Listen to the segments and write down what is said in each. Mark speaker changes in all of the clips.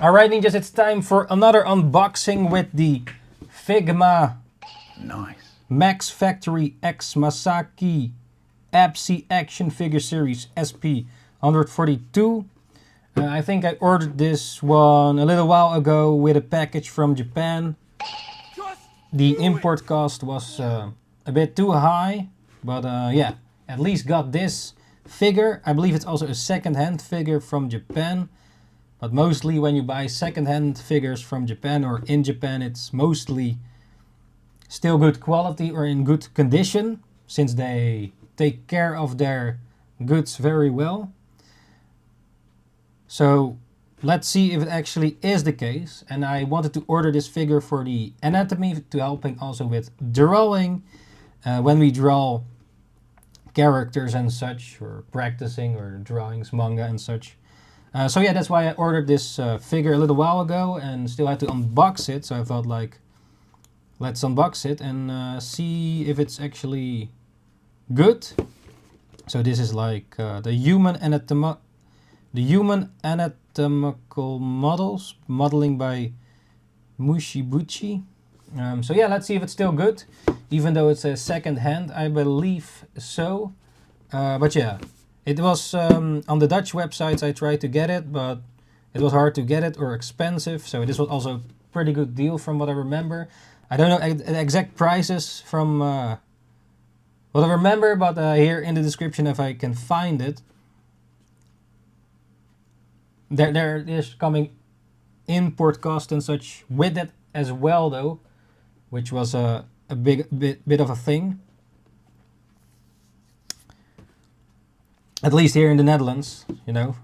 Speaker 1: Alright ninjas, it's time for another unboxing with the Figma Max Factory X Masaki Absi Action Figure Series SP-142. I think I ordered this one a little while ago with a package from Japan. The import cost was a bit too high, but yeah, at least got this figure. I believe it's also a second-hand figure from Japan. But mostly when you buy second-hand figures from Japan or in Japan, it's mostly still good quality or in good condition, since they take care of their goods very well. So let's see if it actually is the case. And I wanted to order this figure for the anatomy, to helping also with drawing. When we draw characters and such, or practicing or drawings, manga and such. So yeah, that's why I ordered this figure a little while ago and still had to unbox it. So I thought, like, let's unbox it and see if it's actually good. So this is like the human anatomical models, modeling by Mushibuchi. So yeah, let's see if it's still good, even though it's a second hand, I believe so. But yeah. It was on the Dutch websites. I tried to get it, but it was hard to get it or expensive. So this was also a pretty good deal from what I remember. I don't know the exact prices from what I remember, but here in the description, if I can find it. There is coming import cost and such with it as well, though, which was a bit of a thing. At least here in the Netherlands, you know,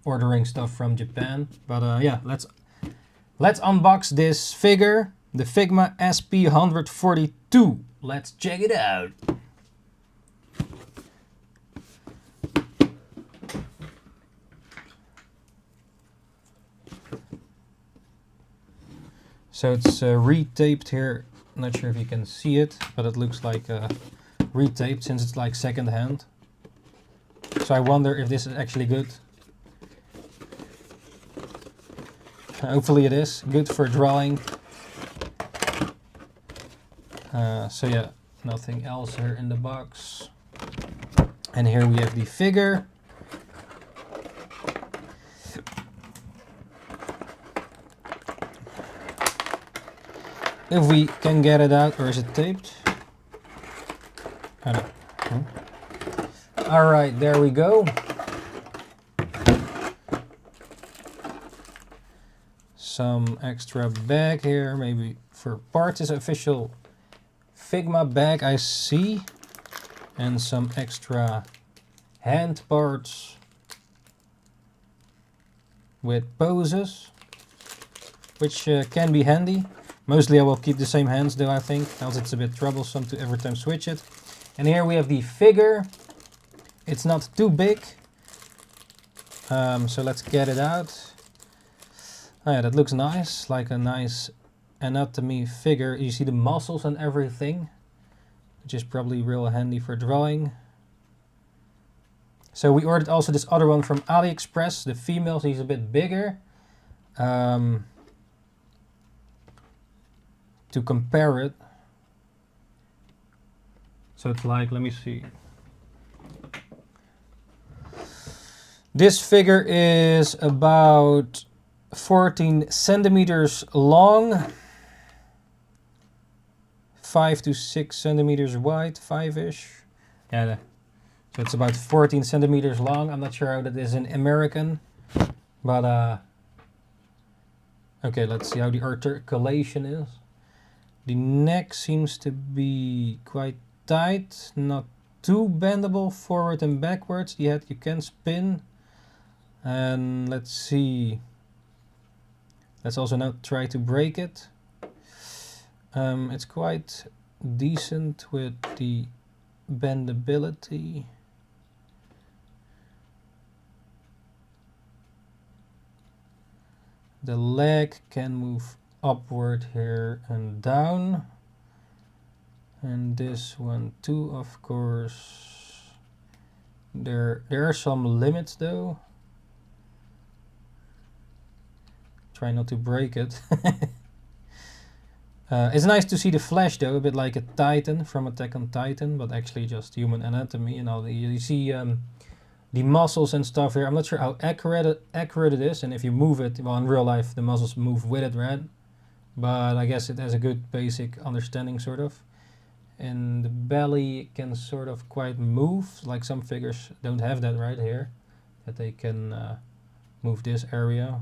Speaker 1: ordering stuff from Japan. But yeah, let's unbox this figure, the Figma SP-142. Let's check it out. So it's retaped here. Not sure if you can see it, but it looks like retaped, since it's like second hand. So I wonder if this is actually good. Hopefully it is good for drawing. So yeah, nothing else here in the box. And here we have the figure. If we can get it out, or is it taped? I don't know. Alright, there we go. Some extra bag here, maybe for parts. Is official Figma bag, I see. And some extra hand parts with poses, which can be handy. Mostly I will keep the same hands though, I think, else it's a bit troublesome to every time switch it. And here we have the figure. It's not too big, so let's get it out. Oh yeah, that looks nice, like a nice anatomy figure. You see the muscles and everything, which is probably real handy for drawing. So we ordered also this other one from AliExpress, the female, so he's a bit bigger. To compare it. So it's like, let me see. This figure is about 14 centimeters long, 5 to 6 centimeters wide, 5-ish. Yeah, so it's about 14 centimeters long. I'm not sure how that is in American, but okay, let's see how the articulation is. The neck seems to be quite tight, not too bendable forward and backwards. The head you can spin. And let's see. Let's also not try to break it. It's quite decent with the bendability. The leg can move upward here and down. And this one too, of course. There are some limits though. Try not to break it. It's nice to see the flesh though, a bit like a Titan from Attack on Titan, but actually just human anatomy and all. You see the muscles and stuff here. I'm not sure how accurate it is, and if you move it, well, in real life the muscles move with it, right? But I guess it has a good basic understanding, sort of. And the belly can sort of quite move, like some figures don't have that right here, that they can move this area.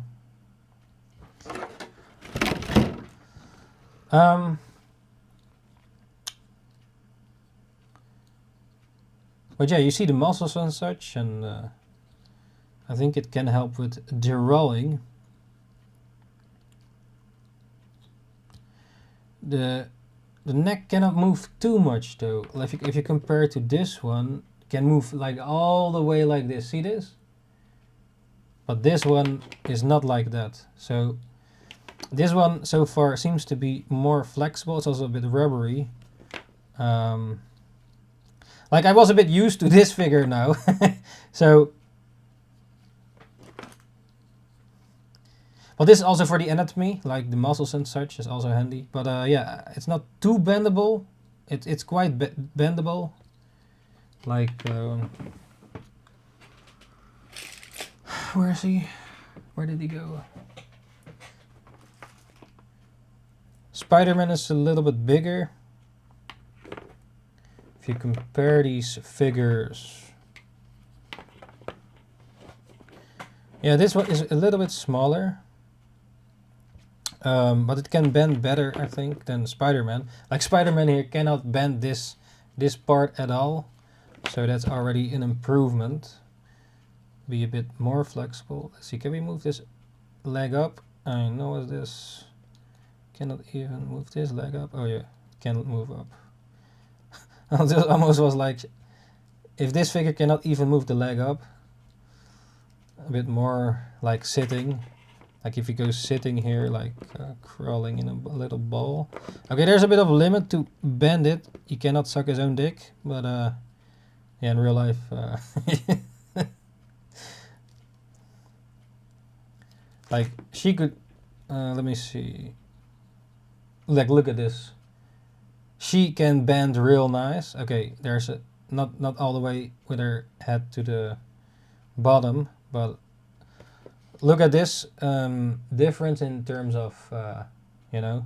Speaker 1: But yeah, you see the muscles and such, and I think it can help with drawing. The neck cannot move too much though. If you compare it to this one, it can move like all the way like this. See this? But this one is not like that. So this one so far seems to be more flexible. It's also a bit rubbery. Like I was a bit used to this figure now. So, well, this is also for the anatomy, like the muscles and such is also handy. But yeah, it's not too bendable. It's quite bendable. Like, where is he? Where did he go? Spider-Man is a little bit bigger. If you compare these figures, yeah, this one is a little bit smaller, but it can bend better, I think, than Spider-Man. Like Spider-Man here cannot bend this part at all, so that's already an improvement. Be a bit more flexible. Let's see, can we move this leg up? I know this cannot even move this leg up. Oh yeah, cannot move up. I almost was like, if this figure cannot even move the leg up, a bit more like sitting, like if you go sitting here, like crawling in a little ball. Okay, there's a bit of limit to bend it. He cannot suck his own dick, but yeah, in real life, like she could, let me see, like look at this. She can bend real nice. Okay, there's a not all the way with her head to the bottom, but look at this difference in terms of you know,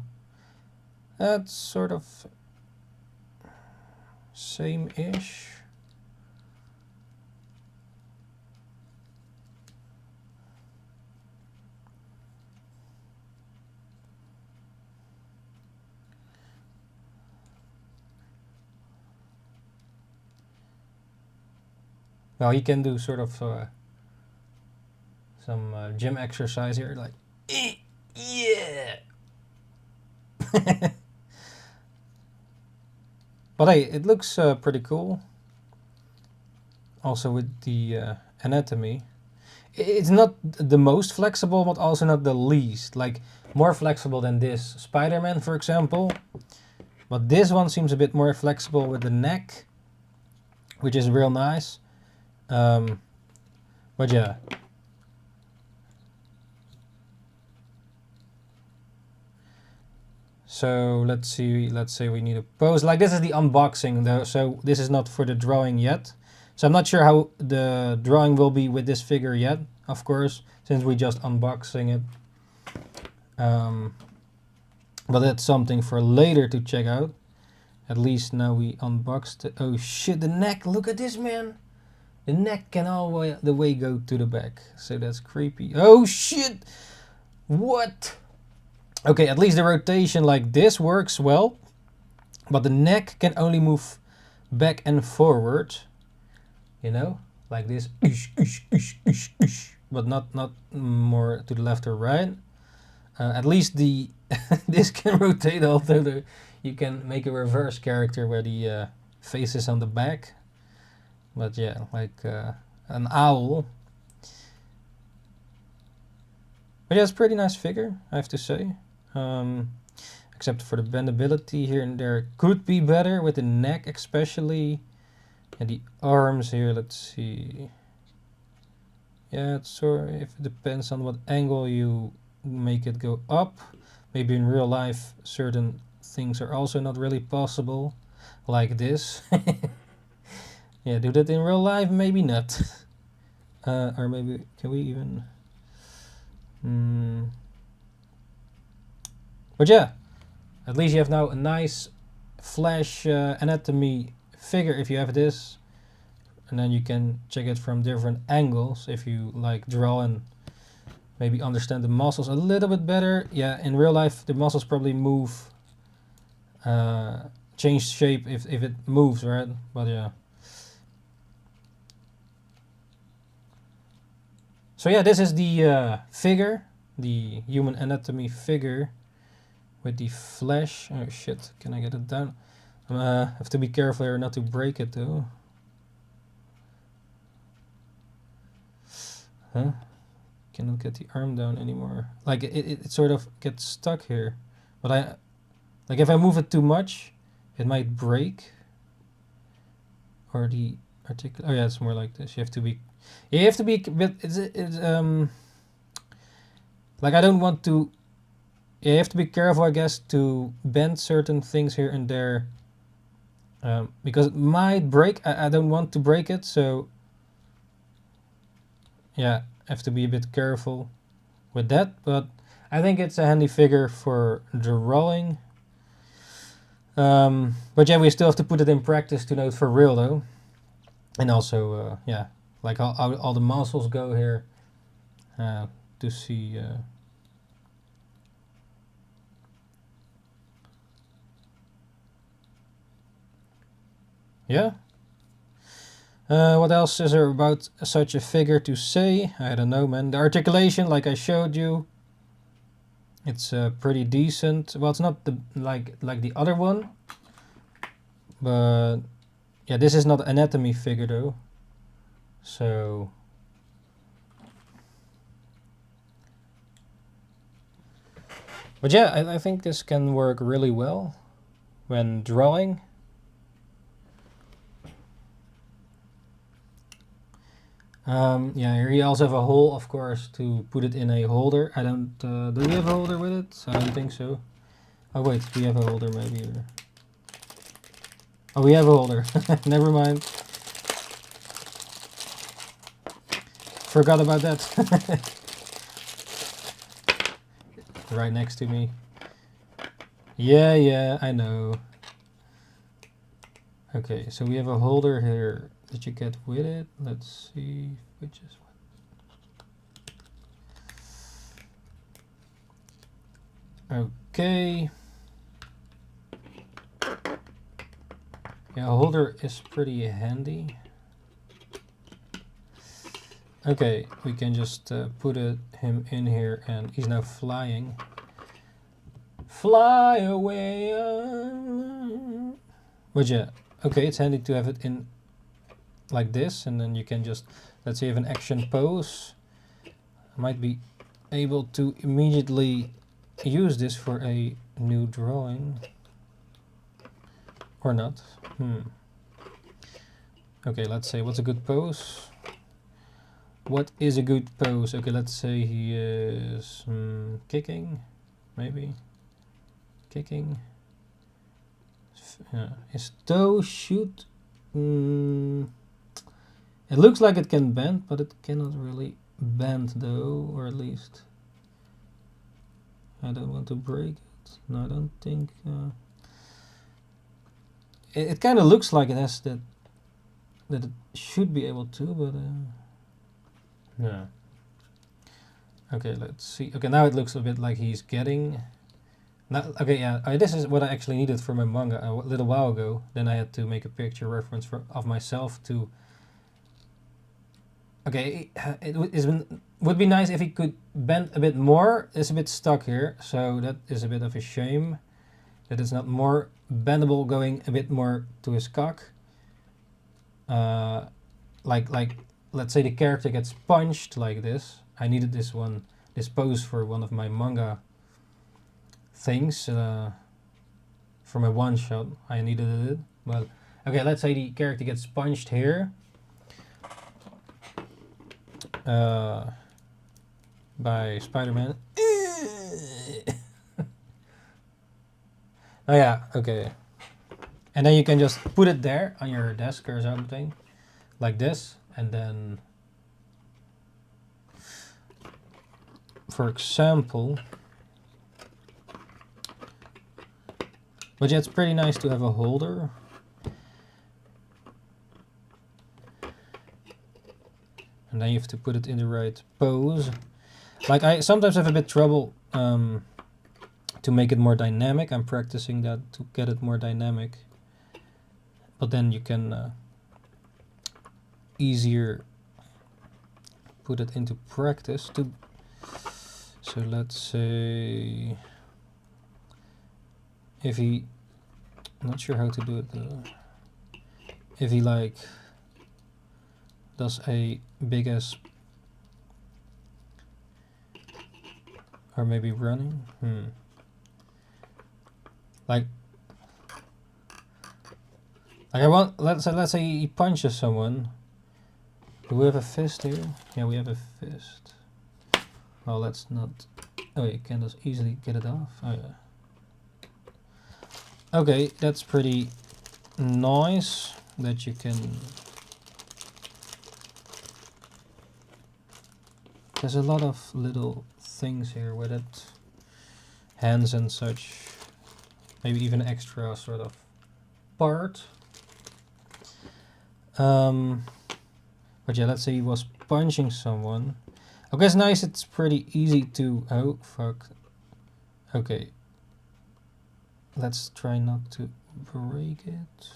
Speaker 1: that's sort of same-ish. Well, he can do sort of some gym exercise here, like, yeah. But hey, it looks pretty cool. Also with the anatomy. It's not the most flexible, but also not the least. Like, more flexible than this Spider-Man, for example. But this one seems a bit more flexible with the neck, which is real nice. But yeah. So let's say we need a pose. Like, this is the unboxing though, so this is not for the drawing yet. So I'm not sure how the drawing will be with this figure yet, of course, since we just unboxing it. But that's something for later to check out. At least now we unboxed it. Oh shit, the neck, look at this, man. The neck can all the way go to the back, so that's creepy. Oh shit! What? Okay, at least the rotation like this works well, but the neck can only move back and forward, you know, like this, but not more to the left or right. At least the this can rotate, although you can make a reverse character where the face is on the back. But yeah, like an owl. But yeah, it's a pretty nice figure, I have to say. Except for the bendability here and there. Could be better with the neck especially. And the arms here, let's see. Yeah, it's sort of, it depends on what angle you make it go up. Maybe in real life certain things are also not really possible, like this. Yeah, do that in real life? Maybe not. Or maybe, can we even... But yeah, at least you have now a nice flash anatomy figure if you have this. And then you can check it from different angles if you like draw and maybe understand the muscles a little bit better. Yeah, in real life the muscles probably move, change shape if it moves, right? But yeah. So yeah, this is the figure, the human anatomy figure with the flesh. Oh shit, can I get it down? Have to be careful here not to break it though. Huh? Cannot get the arm down anymore. Like it sort of gets stuck here. But like if I move it too much, it might break. Or the articulate. Oh yeah, it's more like this. You have to be a bit. It's like I don't want to. Yeah, you have to be careful, I guess, to bend certain things here and there. Because it might break. I don't want to break it, so yeah, I have to be a bit careful with that. But I think it's a handy figure for drawing. But yeah, we still have to put it in practice to know it for real though. And also, yeah, like how all the muscles go here to see. Yeah. What else is there about such a figure to say? I don't know, man. The articulation, like I showed you, it's pretty decent. Well, it's not the like the other one, but yeah, this is not an anatomy figure though. So but yeah, I think this can work really well when drawing. Yeah, here you also have a hole, of course, to put it in a holder. I don't, do we have a holder with it? I don't think so. Oh wait, we have a holder maybe. Oh, we have a holder. Never mind. Forgot about that. Right next to me. Yeah, I know. Okay, so we have a holder here that you get with it. Let's see which is what. Okay. Yeah, a holder is pretty handy. Okay, we can just put him in here and he's now flying. Fly away. But yeah, okay, it's handy to have it in like this, and then you can just, let's say, have an action pose. I might be able to immediately use this for a new drawing. Or not. Okay, let's say, what's a good pose? What is a good pose? Okay, let's say he is kicking, maybe. Kicking. His toe shoot. It looks like it can bend, but it cannot really bend though, or at least I don't want to break it. No, I don't think. It kind of looks like it has that it should be able to, but yeah. Okay, let's see. Okay, now it looks a bit like he's getting. Now, okay, yeah, this is what I actually needed for my manga a little while ago. Then I had to make a picture reference of myself to. Okay, would be nice if he could bend a bit more. It's a bit stuck here, so that is a bit of a shame. That it's not more bendable, going a bit more to his cock. Like let's say the character gets punched like this. I needed this pose for one of my manga things. For my one shot, I needed it. Well, okay, let's say the character gets punched here. By Spider-Man. Oh yeah, okay. And then you can just put it there on your desk or something, like this, and then, for example, but yeah, it's pretty nice to have a holder. And then you have to put it in the right pose. Like I sometimes have a bit trouble to make it more dynamic. I'm practicing that to get it more dynamic. But then you can easier put it into practice too. So let's say if he, I'm not sure how to do it though. If he like does a big ass, or maybe running, like I want, let's say he punches someone. Do we have a fist here? Yeah, we have a fist. Well, let's not, oh, you can just easily get it off. Oh yeah. Okay, that's pretty nice that you can. There's a lot of little things here with it, hands and such, maybe even extra sort of part. But yeah, let's say he was punching someone. Okay, it's nice, it's pretty easy to, oh fuck. Okay, let's try not to break it.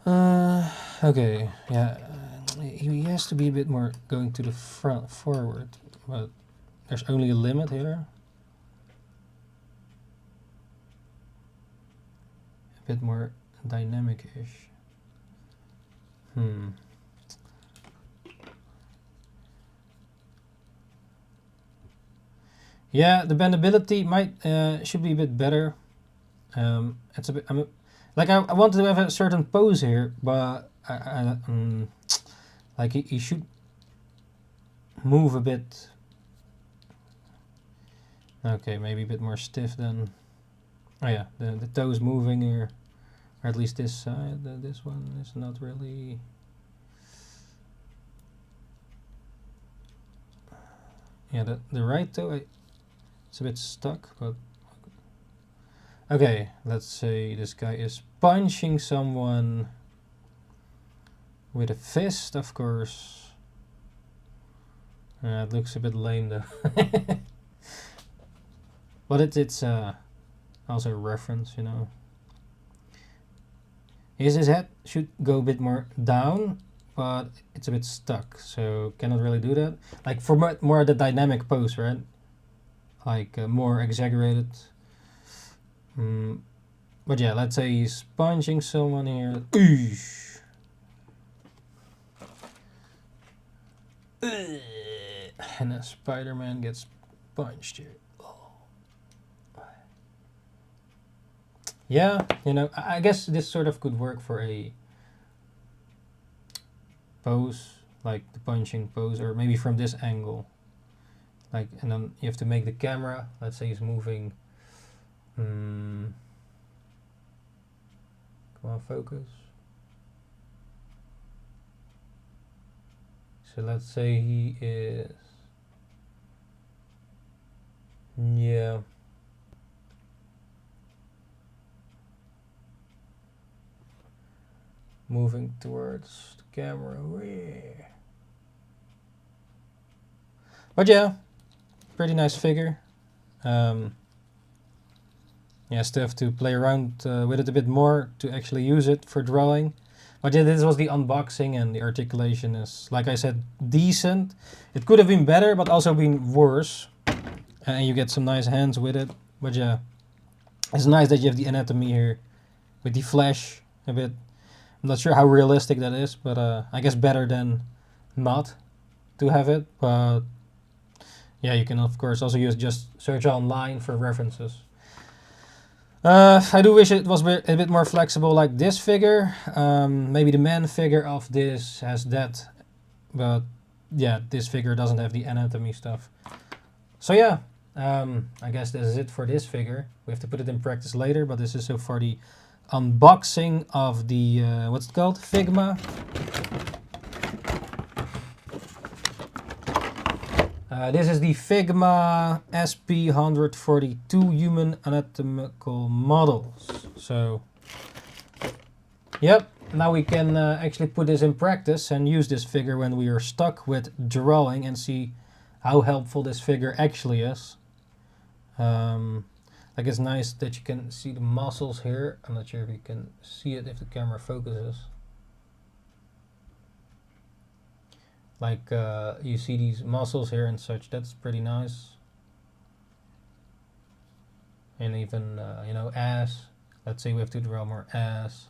Speaker 1: Okay, yeah, he has to be a bit more going to the front, forward, but there's only a limit here. A bit more dynamic-ish. Yeah, the bendability might should be a bit better. It's a bit. Like I wanted to have a certain pose here, but like he should move a bit. Okay, maybe a bit more stiff then. Oh yeah, the toes moving here, or at least this side. This one is not really. Yeah, the right toe, it's a bit stuck, but okay. Let's say this guy is punching someone with a fist, of course. It looks a bit lame though. But it's also a reference, you know. His head should go a bit more down, but it's a bit stuck, so cannot really do that. Like for more the dynamic pose, right? Like more exaggerated. But yeah, let's say he's punching someone here. And a Spider-Man gets punched here. Yeah, you know, I guess this sort of could work for a pose, like the punching pose, or maybe from this angle. Like, and then you have to make the camera, let's say he's moving. Come on, focus. So let's say he is, yeah. Moving towards the camera. But yeah, pretty nice figure. Yeah, still have to play around with it a bit more to actually use it for drawing. But yeah, this was the unboxing, and the articulation is, like I said, decent. It could have been better, but also been worse. And you get some nice hands with it. But yeah, it's nice that you have the anatomy here with the flesh a bit. I'm not sure how realistic that is, but I guess better than not to have it. But yeah, you can of course also just search online for references. I do wish it was a bit more flexible like this figure. Maybe the man figure of this has that, but yeah, this figure doesn't have the anatomy stuff. So yeah, I guess this is it for this figure. We have to put it in practice later, but this is so far the unboxing of the, what's it called? Figma. This is the Figma SP-142 human anatomical models. So, yep, now we can actually put this in practice and use this figure when we are stuck with drawing and see how helpful this figure actually is. Like, it's nice that you can see the muscles here. I'm not sure if you can see it if the camera focuses. Like, you see these muscles here and such. That's pretty nice. And even, you know, ass. Let's say we have to draw more ass.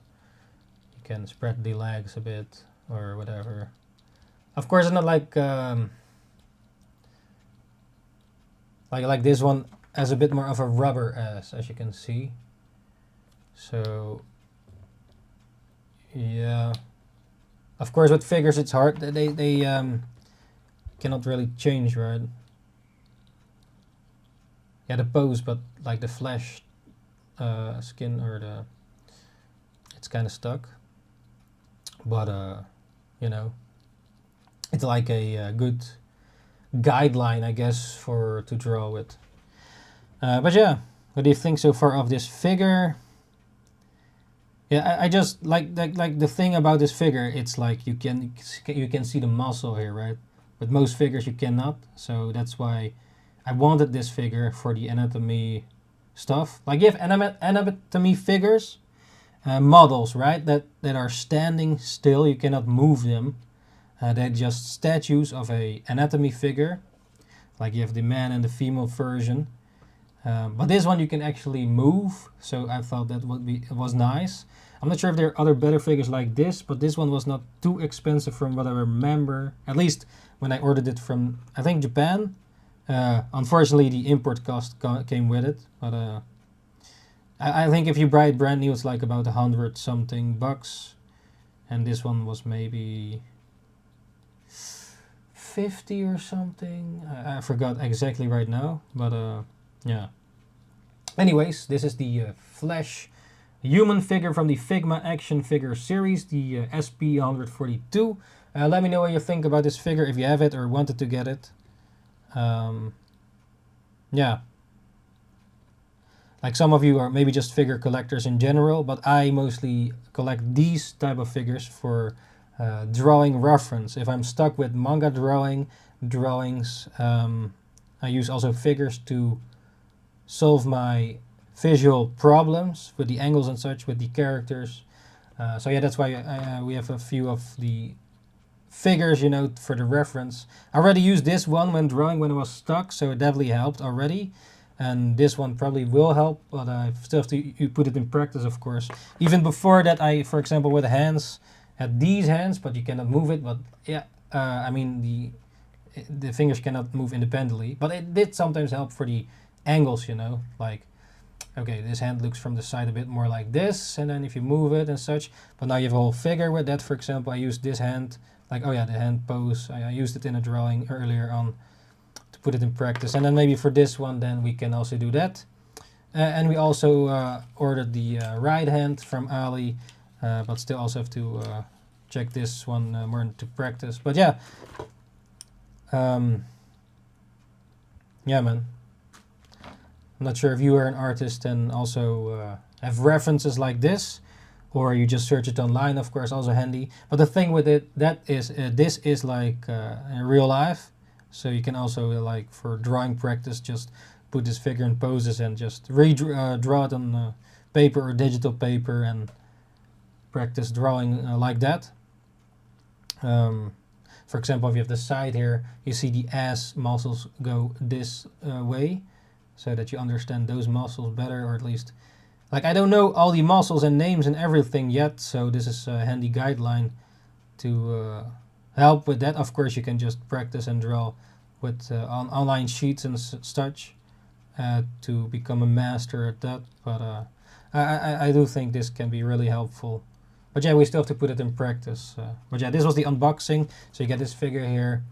Speaker 1: You can spread the legs a bit or whatever. Of course, it's not like like this one has a bit more of a rubber ass, as you can see. So, yeah. Of course, with figures, it's hard. They cannot really change, right? Yeah, the pose, but like the flesh skin or the, it's kind of stuck. But you know, it's like a good guideline, I guess, for to draw with. But yeah, what do you think so far of this figure? Yeah, I just like the thing about this figure. It's like you can see the muscle here, right? With most figures you cannot. So that's why I wanted this figure for the anatomy stuff. Like you have anatomy figures, models, right? That are standing still. You cannot move them. They're just statues of a anatomy figure. Like you have the man and the female version. But this one you can actually move, so I thought that was nice. I'm not sure if there are other better figures like this, but this one was not too expensive from what I remember. At least when I ordered it from, I think, Japan. Unfortunately, the import cost came with it. But I think if you buy it brand new, it's like about 100 something bucks. And this one was maybe 50 or something. I forgot exactly right now, but yeah. Anyways, this is the Flash human figure from the Figma action figure series, the SP-142. Let me know what you think about this figure, if you have it or wanted to get it. Yeah. Like some of you are maybe just figure collectors in general, but I mostly collect these type of figures for drawing reference. If I'm stuck with manga drawings, I use also figures to solve my visual problems with the angles and such, with the characters. So yeah, that's why we have a few of the figures, you know, for the reference. I already used this one when drawing when I was stuck, so it definitely helped already. And this one probably will help, but I still have to put it in practice, of course. Even before that, I, for example, with the hands, had these hands, but you cannot move it. But yeah, I mean, the fingers cannot move independently. But it did sometimes help for the angles, you know, like, okay, this hand looks from the side a bit more like this, and then if you move it and such. But now you have a whole figure with that. For example, I used this hand, like, oh yeah, the hand pose. I used it in a drawing earlier on to put it in practice. And then maybe for this one, then we can also do that. And we also ordered the right hand from Ali, but still also have to check this one more into practice. But yeah, yeah, man. I'm not sure if you are an artist and also have references like this, or you just search it online, of course, also handy. But the thing with it, that is, this is like in real life. So you can also, like, for drawing practice, just put this figure in poses and just draw it on paper or digital paper and practice drawing like that. For example, if you have the side here, you see the ass muscles go this way, so that you understand those muscles better, or at least, like, I don't know all the muscles and names and everything yet, so this is a handy guideline to help with that. Of course, you can just practice and draw with on online sheets and such to become a master at that. But I do think this can be really helpful. But yeah, we still have to put it in practice. But yeah, this was the unboxing. So you get this figure here.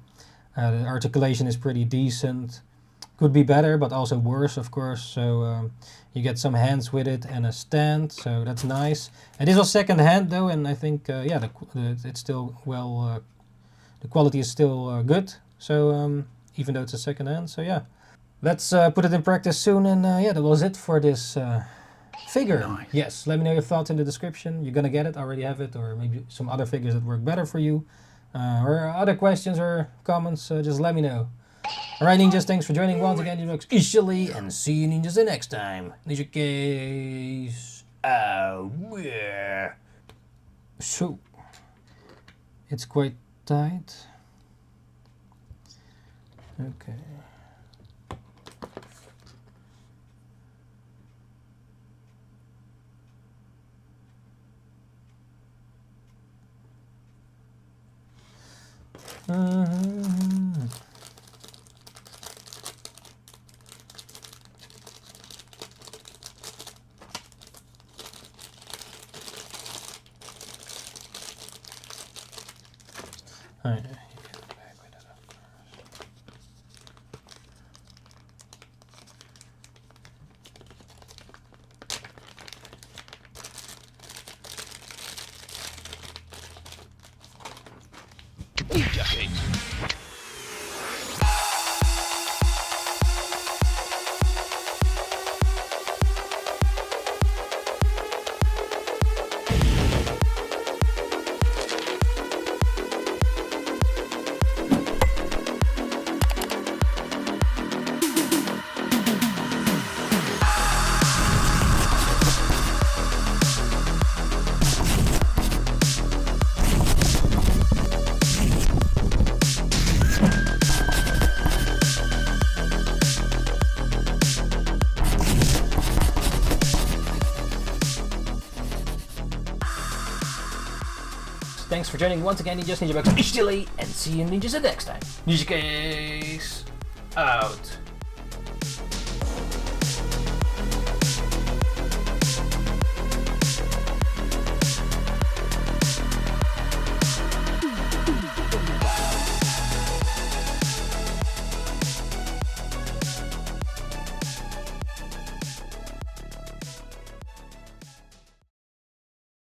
Speaker 1: The articulation is pretty decent. Could be better, but also worse, of course. So you get some hands with it and a stand, so that's nice. And this was second hand though, and I think yeah, it's still well. The quality is still good. So even though it's a second hand, so yeah, let's put it in practice soon. And yeah, that was it for this figure. Nice. Yes, let me know your thoughts in the description. You're gonna get it, already have it, or maybe some other figures that work better for you, or other questions or comments. Just let me know. Alright ninjas, thanks for joining once again, NINJABOX ishhh, and see you ninjas the next time. Ninjakees. Oh yeah. So, it's quite tight. Okay. Alright.
Speaker 2: Ninjakees.
Speaker 1: Thanks for joining once again, NINJABOX ishhh, and see you ninjas the next time. Ninjakees out.